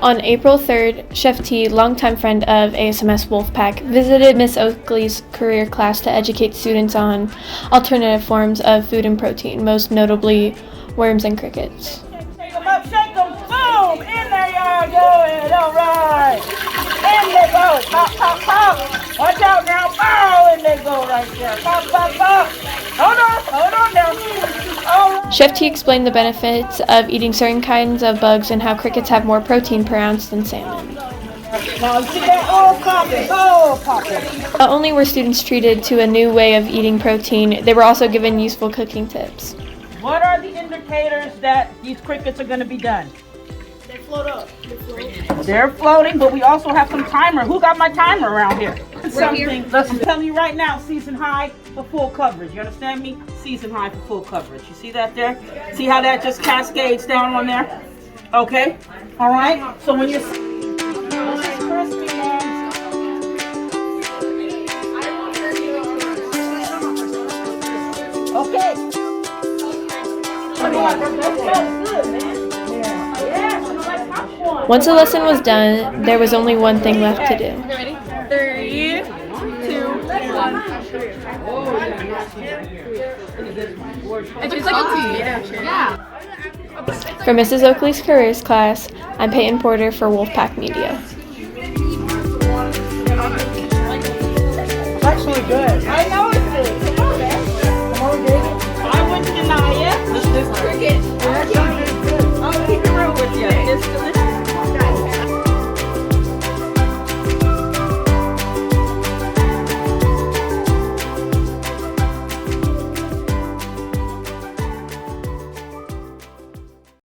On April 3rd, Chef T, longtime friend of ASMS Wolfpack, visited Miss Oakley's career class to educate students on alternative forms of food and protein, most notably worms and crickets. Shake them up, shake them, boom! In there y'all going, all right! In they go, pop, pop, pop! Watch out now, bow! In they go right there, pop, pop, pop! Hold on now. All right. Chef T explained the benefits of eating certain kinds of bugs and how crickets have more protein per ounce than salmon. Now see that all popping. Not only were students treated to a new way of eating protein, they were also given useful cooking tips. What are the indicators that these crickets are going to be done? They float up. They're floating, but we also have some timer. Who got my timer around here? Something. Listen, I'm telling you right now, season high for full coverage. You understand me? Season high for full coverage. You see that there? See how that just cascades down on there? Okay. All right. So when you're this is crispy, man. Okay. Once the lesson was done, there was only one thing left to do. Okay, ready? 3, 2, 1. It's like a tea. Yeah. For Mrs. Oakley's careers class, I'm Peyton Porter for Wolfpack Media. It's actually good. I know.